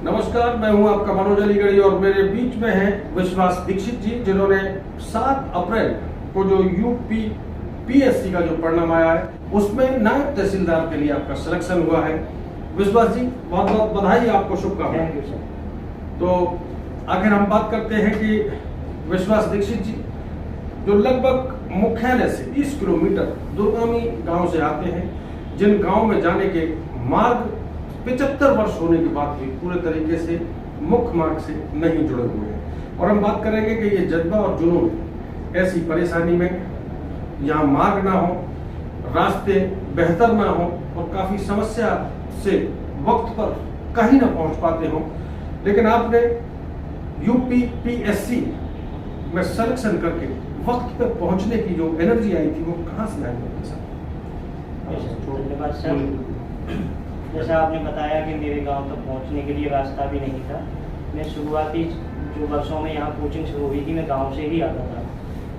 नमस्कार, मैं हूं आपका मनोज अलीगढ़ी और मेरे बीच में हैं विश्वास दीक्षित जी, जिन्होंने 7 अप्रैल को जो यूपी पीएससी का जो परिणाम आया है उसमें नायब तहसीलदार के लिए आपका सिलेक्शन हुआ है। विश्वास जी, बहुत बहुत बधाई, आपको शुभकामनाएं। Thank you sir. तो आखिर हम बात करते हैं कि विश्वास दीक्षित जी जो लगभग मुख्यालय से 20 किलोमीटर दूरगामी गांव से आते हैं, जिन गांव में जाने के मार्ग 75 वर्ष होने के बाद भी पूरे तरीके से मुख्य मार्ग से नहीं जुड़े हुए हैं। और हम बात करेंगे कि ये जज्बा और जुनून ऐसी परेशानी में यहाँ मार्ग ना हो, रास्ते बेहतर ना हो और काफी समस्या से वक्त पर कहीं ना पहुंच पाते हो, लेकिन आपने यूपी पीएससी में सिलेक्शन करके वक्त पे पहुंचने की जो एनर्जी आई थी वो कहाँ से आई है सर? धन्यवाद सर। जैसा आपने बताया कि मेरे गांव तक पहुंचने के लिए रास्ता भी नहीं था। मैं शुरुआती जो वर्षों में यहाँ कोचिंग शुरू हुई थी मैं गांव से ही आता था,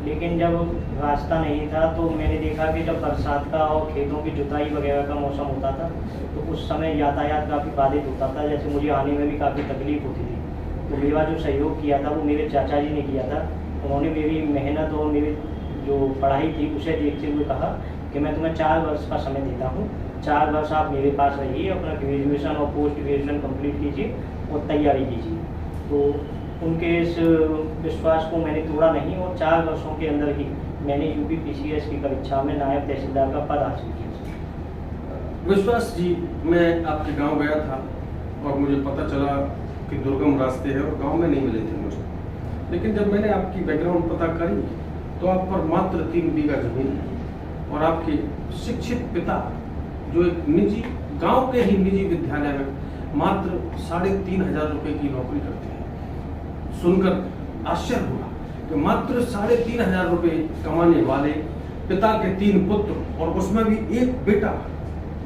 लेकिन जब रास्ता नहीं था तो मैंने देखा कि जब बरसात का और खेतों की जुताई वगैरह का मौसम होता था तो उस समय यातायात काफ़ी बाधित होता था, जैसे मुझे आने में भी काफ़ी तकलीफ होती थी। तो मेरा जो सहयोग किया था वो मेरे चाचा जी ने किया था। उन्होंने मेरी मेहनत और मेरी जो पढ़ाई थी उसे देखते हुए कहा कि मैं तुम्हें 4 वर्ष का समय देता हूँ, 4 वर्ष आप मेरे पास रहिए, अपना ग्रेजुएशन और पोस्ट ग्रेजुएशन कंप्लीट कीजिए और तैयारी कीजिए। तो उनके इस विश्वास को मैंने तोड़ा नहीं और 4 वर्षों के अंदर ही मैंने यूपी पीसीएस की परीक्षा में नायब तहसीलदार का पद हासिल किया। विश्वास जी, मैं आपके गांव गया था और मुझे पता चला कि दुर्गम रास्ते हैं और गांव में नहीं मिले थे मुझे, लेकिन जब मैंने आपकी बैकग्राउंड पता करी तो आप पर मात्र 3 बीघा जमीन है और आपके शिक्षित पिता जो एक निजी गांव के ही निजी विद्यालय में मात्र 3,500 रुपए की नौकरी करते हैं। सुनकर आश्चर्य हुआ कि मात्र 3,500 रुपए कमाने वाले पिता के 3 पुत्र और उसमें भी एक बेटा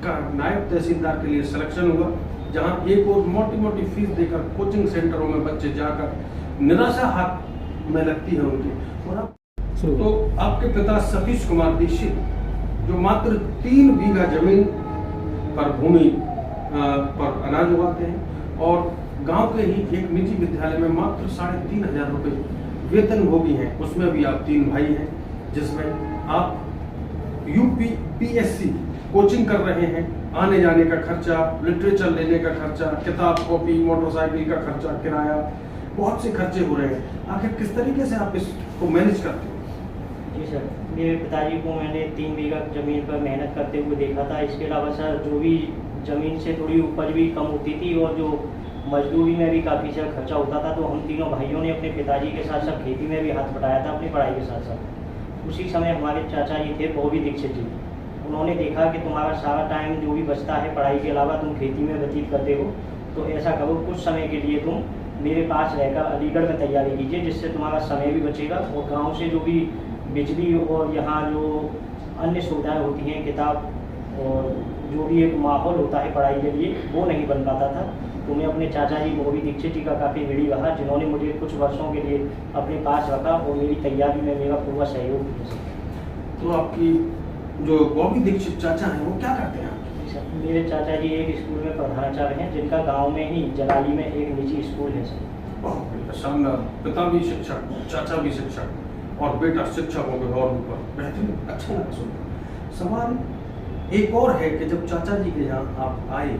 का नायब तहसीलदार के लिए सिलेक्शन हुआ, जहां एक और मोटी मोटी फीस देकर कोचिंग सेंटरों में बच्चे जाकर निराशा हाथ में लगती है उनके। और तो आपके पिता सतीश कुमार दीक्षित जो मात्र 3 बीघा जमीन पर भूमि पर अनाज उगाते हैं और गांव के ही एक निजी विद्यालय में मात्र 3,500 रुपए वेतनभोगी हैं, उसमें भी आप 3 भाई हैं, जिसमें आप यूपी पीएससी कोचिंग कर रहे हैं। आने जाने का खर्चा, लिटरेचर लेने का खर्चा, किताब कॉपी, मोटरसाइकिल का खर्चा, किराया, बहुत से खर्चे हो रहे हैं। आखिर किस तरीके से आप इसको मैनेज करते हो? जी सर, मेरे पिताजी को मैंने 3 बीघा ज़मीन पर मेहनत करते हुए देखा था। इसके अलावा सर जो भी ज़मीन से थोड़ी उपज भी कम होती थी और जो मजदूरी में भी काफ़ी सारा खर्चा होता था, तो हम तीनों भाइयों ने अपने पिताजी के साथ साथ खेती में भी हाथ बटाया था अपनी पढ़ाई के साथ साथ। उसी समय हमारे चाचा जी थे बॉबी दीक्षित जी, उन्होंने देखा कि तुम्हारा सारा टाइम जो भी बचता है पढ़ाई के अलावा तुम खेती में व्यतीत करते हो, तो ऐसा करो कुछ समय के लिए तुम मेरे पास रहकर अलीगढ़ में तैयारी कीजिए, जिससे तुम्हारा समय भी बचेगा और गाँव से जो भी बिजली और यहाँ जो अन्य सुविधाएं होती हैं, किताब और जो भी एक माहौल होता है पढ़ाई के लिए, वो नहीं बन पाता था। तो मैं अपने चाचा जी बॉबी दीक्षित जी का काफ़ी ऋणी रहा, जिन्होंने मुझे कुछ वर्षों के लिए अपने पास रखा और मेरी तैयारी में मेरा पूरा सहयोग किया। तो आपकी जो बॉबी दीक्षित चाचा हैं वो क्या करते हैं? मेरे चाचा जी एक स्कूल में प्रधानाचार्य हैं, जिनका गाँव में ही जलाली में एक निजी स्कूल है सर। बहुत शानदार, पिता भी शिक्षक, चाचा भी शिक्षक और बेटा शिक्षकों के और ऊपर, बेहतरीन, अच्छा लगा सुनकर। सवाल एक और है कि जब चाचा जी के यहाँ आप आए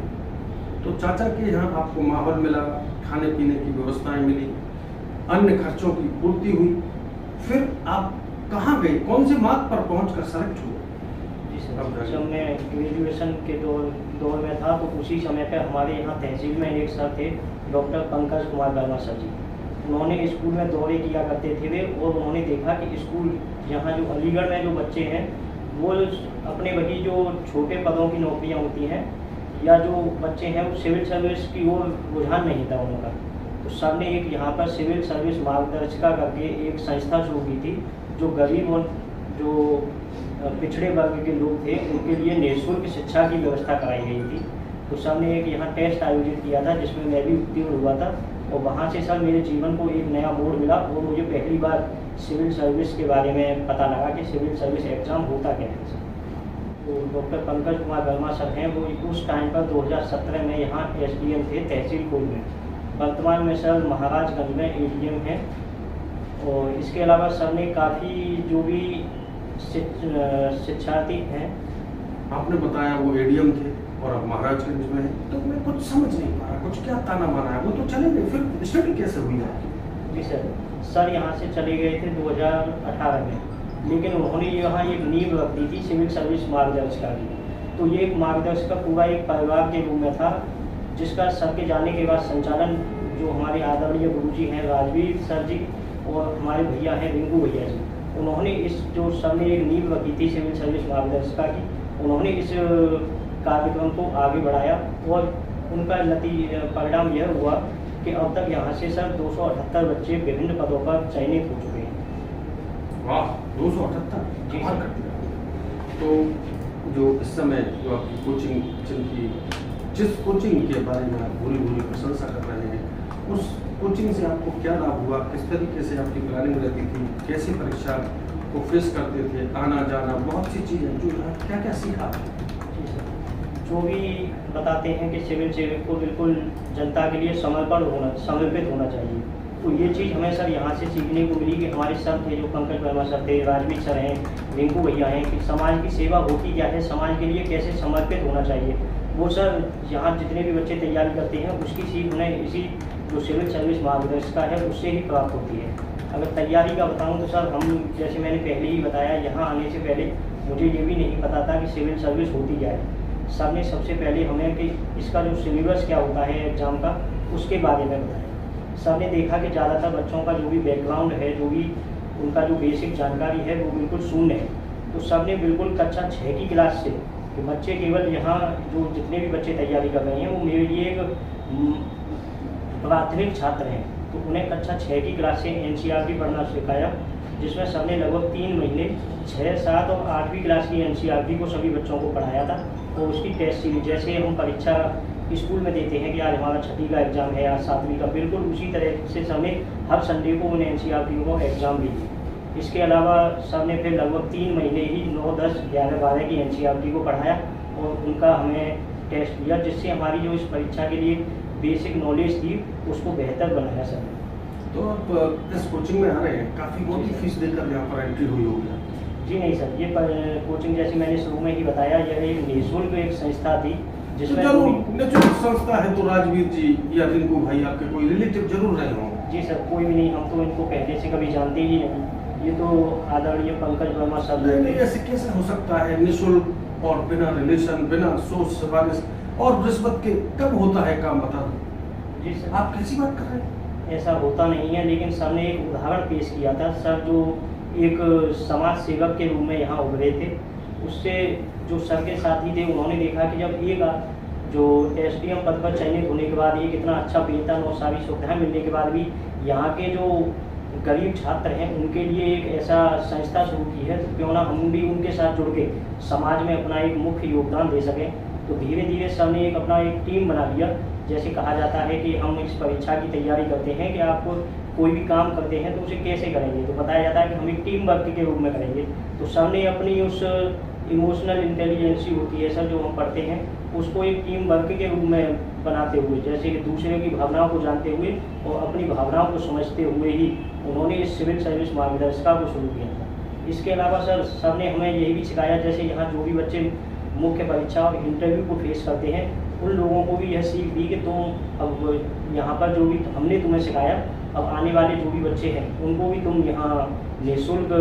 तो चाचा के यहाँ आपको माहौल मिला, खाने पीने की व्यवस्थाएं मिली, अन्य खर्चों की पूर्ति हुई, फिर आप कहाँ गए, कौन से मार्ग पर पहुंचकर सेलेक्ट हुए? जी सर, जब मैं ग्रेजुएशन के दौर में था तो उसी समय पर हमारे यहाँ तहसील में एक सर थे, डॉक्टर पंकज कुमार वर्मा सर जी। उन्होंने स्कूल में दौरे किया करते थे वे, और उन्होंने देखा कि स्कूल यहाँ जो अलीगढ़ में जो बच्चे हैं वो अपने वही जो छोटे पदों की नौकरियाँ होती हैं या जो बच्चे हैं वो सिविल सर्विस की ओर रुझान नहीं था उनका। तो सर ने एक यहाँ पर सिविल सर्विस मार्गदर्शिका करके एक संस्था शुरू की थी, जो गरीब और जो पिछड़े वर्ग के लोग थे उनके लिए निःशुल्क शिक्षा की व्यवस्था कराई गई थी। तो सर ने एक यहाँ टेस्ट आयोजित किया था जिसमें मैं भी उत्तीर्ण हुआ था, और वहाँ से सर मेरे जीवन को एक नया मोड़ मिला और मुझे पहली बार सिविल सर्विस के बारे में पता लगा कि सिविल सर्विस एग्ज़ाम होता क्या है सर। तो डॉक्टर पंकज कुमार वर्मा सर हैं, वो उस टाइम पर 2017 में यहाँ SDM थे तहसील कोल में। वर्तमान में सर महाराजगंज में एडीएम है। और इसके अलावा सर ने काफ़ी जो भी शिक्षार्थी हैं। आपने बताया वो एडीएम थे और अब महाराजगंज में है, तो मैं कुछ समझ नहीं पा रहा, कुछ क्या ताना माना है? वो तो चले गए, फिर स्टडी कैसे हुई आपकी? जी सर यहाँ से चले गए थे 2018 में, लेकिन उन्होंने यहाँ एक नींव रख दी थी सिविल सर्विस मार्गदर्शिका की। तो ये एक मार्गदर्शिका पूरा एक परिवार के रूप में था, जिसका सर के जाने के बाद संचालन जो हमारे आदरणीय गुरुजी हैं राजवीर सर जी और हमारे भैया हैं रिंकू भैया जी, उन्होंने इस जो सर ने एक नींव रखी थी सिविल सर्विस मार्गदर्शिका की, उन्होंने इस कार्यक्रम को आगे बढ़ाया और उनका परिणाम यह हुआ कि अब तक यहाँ से सर 278 बच्चे विभिन्न पदों पर चयनित हो चुके हैं। वाह, 278 जी कमाल कर दिया। तो जो इस समय जो आपकी कोचिंग चलती, जिस कोचिंग के बारे में आप पूरी प्रशंसा कर रहे हैं, उस कोचिंग से आपको क्या लाभ हुआ? किस तरीके से आपकी प्लानिंग रहती थी? कैसे परीक्षा को फेस करते थे? आना जाना, बहुत सी चीज़ें जो क्या क्या सीखा? जो भी बताते हैं कि सिविल सेवक को बिल्कुल जनता के लिए समर्पित होना चाहिए, तो ये चीज़ हमें सर यहाँ से सीखने को मिली कि हमारे सर थे जो पंकज वर्मा सर थे, राजवीर सर हैं, रिंकू भैया हैं, कि समाज की सेवा होती क्या है, समाज के लिए कैसे समर्पित होना चाहिए। वो सर यहाँ जितने भी बच्चे तैयारी करते हैं उसकी सीख उन्हें इसी जो सिविल सर्विस मार्गदर्शिका है उससे ही प्राप्त होती है। अगर तैयारी का बताऊँ तो सर हम जैसे मैंने पहले ही बताया, यहाँ आने से पहले मुझे ये भी नहीं पता था कि सिविल सर्विस होती क्या है। सर ने सबसे पहले हमें कि इसका जो सिलेबस क्या होता है एग्ज़ाम का, उसके बारे में बताया। सर ने देखा कि ज़्यादातर बच्चों का जो भी बैकग्राउंड है, जो भी उनका जो बेसिक जानकारी है वो बिल्कुल शून्य है। तो सर ने बिल्कुल कक्षा 6 की क्लास से कि बच्चे केवल यहाँ जो जितने भी बच्चे तैयारी कर रहे हैं वो मेरे लिए एक प्राथमिक छात्र हैं, तो उन्हें कक्षा 6 की क्लास से NCERT पढ़ना सिखाया, जिसमें सर ने लगभग 3 महीने 6, 7 और 8वीं क्लास की NCERT को सभी बच्चों को पढ़ाया था। और उसकी टेस्ट सीरीज जैसे हम परीक्षा स्कूल में देते हैं कि आज हमारा 6वीं का एग्ज़ाम है, आज 7वीं का, बिल्कुल उसी तरह से सर ने हर संडे को उन NCERT को एग्ज़ाम दी। इसके अलावा सर ने फिर लगभग 3 महीने ही 9, 10, 11, 12 की NCERT को पढ़ाया और उनका हमें टेस्ट दिया, जिससे हमारी जो इस परीक्षा के लिए बेसिक नॉलेज थी उसको बेहतर बनाया सर ने। तो आप इस कोचिंग में आ रहे हैं, काफ़ी मोटी फीस देकर यहाँ पर एंट्री हुई होगी? जी नहीं सर, ये कोचिंग जैसे मैंने शुरू में ही बताया, यह एक निःशुल्क एक संस्था थी जिसमें नेचुरल संस्था है, तो राजवीर जी या रिंकू भाई आपके कोई रिलेटिव जरूर रहे होंगे? जी सर, कोई भी नहीं, हम तो इनको पहले से कभी जानते ही नहीं। ये तो आदरणीय पंकज वर्मा सर। नहीं, ऐसे कैसे हो सकता है निःशुल्क और बिना रिलेशन, बिना सोच सिफारिश और रिश्वत के? कब होता है काम, बता दो। जी सर, आप कैसी बात कर रहे हैं? ऐसा होता नहीं है, लेकिन सर ने एक उदाहरण पेश किया था। सर जो एक समाज सेवक के रूप में यहाँ उभरे थे, उससे जो सर के साथी थे उन्होंने देखा कि जब एक जो SDM पद पर चयनित होने के बाद एक इतना अच्छा वेतन और सारी सुविधाएं मिलने के बाद भी यहाँ के जो गरीब छात्र हैं उनके लिए एक ऐसा संस्था शुरू की है, तो क्यों ना हम भी उनके साथ जुड़ के समाज में अपना एक मुख्य योगदान दे सकें। तो धीरे धीरे सर ने अपना एक टीम बना लिया। जैसे कहा जाता है कि हम इस परीक्षा की तैयारी करते हैं कि आप कोई भी काम करते हैं तो उसे कैसे करेंगे, तो बताया जाता है कि हम एक टीम वर्क के रूप में करेंगे। तो सर ने अपनी उस इमोशनल इंटेलिजेंसी होती है सर जो हम पढ़ते हैं, उसको एक टीम वर्क के रूप में बनाते हुए, जैसे कि दूसरे की भावनाओं को जानते हुए और अपनी भावनाओं को समझते हुए ही उन्होंने इस सिविल सर्विस मार्गदर्शिका को शुरू किया था। इसके अलावा सर ने हमें यही भी सिखाया, जैसे यहाँ जो भी बच्चे मुख्य परीक्षा और इंटरव्यू को फेस करते हैं उन लोगों को भी यह सीख दी कि तुम अब यहाँ पर जो भी हमने तुम्हें सिखाया, अब आने वाले जो भी बच्चे हैं उनको भी तुम यहाँ निःशुल्क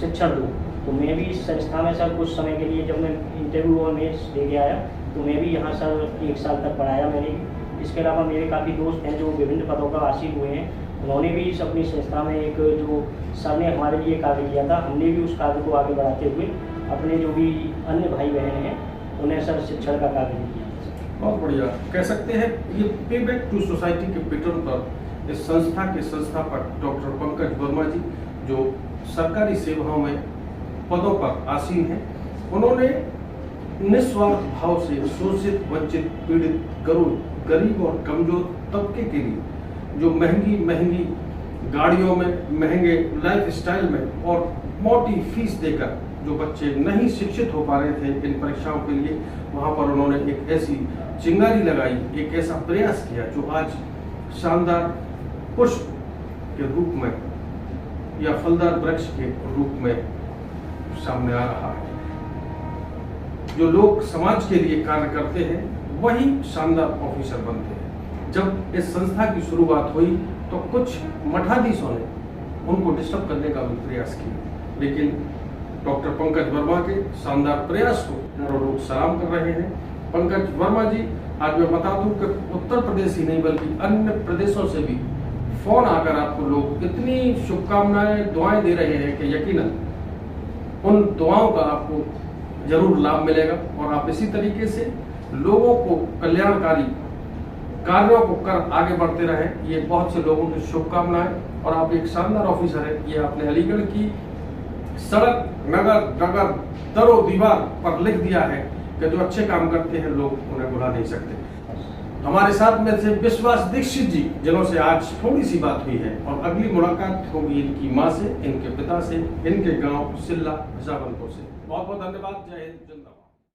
शिक्षण दो। तो मैं भी इस संस्था में सर कुछ समय के लिए, जब मैं इंटरव्यू और मेंस दे के आया तो मैं भी यहाँ सर 1 साल तक पढ़ाया मैंने भी। इसके अलावा मेरे काफ़ी दोस्त हैं जो विभिन्न पदों का आसीन हुए हैं, उन्होंने भी इस अपनी संस्था में एक जो सर ने हमारे लिए कार्य किया था, हमने भी उस कार्य को आगे बढ़ाते हुए अपने जो भी अन्य भाई बहन हैं उन्हें सर शिक्षण का कार्य किया। बहुत बढ़िया, कह सकते हैं ये पे बैक टू सोसाइटी के पैटर्न पर इस संस्था के संस्थापक डॉक्टर पंकज वर्मा जी, जो सरकारी सेवाओं में पदों पर आसीन हैं, उन्होंने निस्वार्थ भाव से शोषित, वंचित, पीड़ित, गरीब और कमजोर तबके के लिए जो महंगी गाड़ियों में, महंगे लाइफ स्टाइल में और मोटी फीस देकर जो बच्चे नहीं शिक्षित हो पा रहे थे इन परीक्षाओं के लिए, वहाँ पर उन्होंने एक ऐसी चिंगारी लगाई, एक ऐसा प्रयास किया जो आज शानदार पुष्प के रूप में या फलदार वृक्ष के रूप में सामने आ रहा है। जो लोग समाज के लिए कार्य करते हैं वही शानदार ऑफिसर बनते हैं। जब इस संस्था की शुरुआत हुई तो कुछ मठाधीशों ने उनको डिस्टर्ब करने का भी प्रयास किया, लेकिन डॉक्टर पंकज वर्मा के शानदार प्रयास को हजारों लोग सलाम कर रहे हैं। पंकज वर्मा जी, आज मैं बता दूं कि उत्तर प्रदेश ही नहीं बल्कि अन्य प्रदेशों से भी फोन आकर आपको लोग इतनी शुभकामनाएं दुआएं दे रहे हैं कि यकीनन उन दुआओं का आपको जरूर लाभ मिलेगा और आप इसी तरीके से लोगों को कल्याणकारी कार्यों को कर आगे बढ़ते रहें। ये बहुत से लोगों की शुभकामनाएं और आप एक शानदार ऑफिसर है। ये आपने अलीगढ़ की सड़क, नगर, डगर, दरो दीवार पर लिख दिया है कि जो अच्छे काम करते हैं लोग उन्हें भुला नहीं सकते। हमारे साथ में थे विश्वास दीक्षित जी, जिन्हों से आज थोड़ी सी बात हुई है और अगली मुलाकात होगी इनकी माँ से, इनके पिता से, इनके गांव सिल्ला, हिसाबनपुर से। बहुत बहुत धन्यवाद। जय हिंद, जिंदाबाद।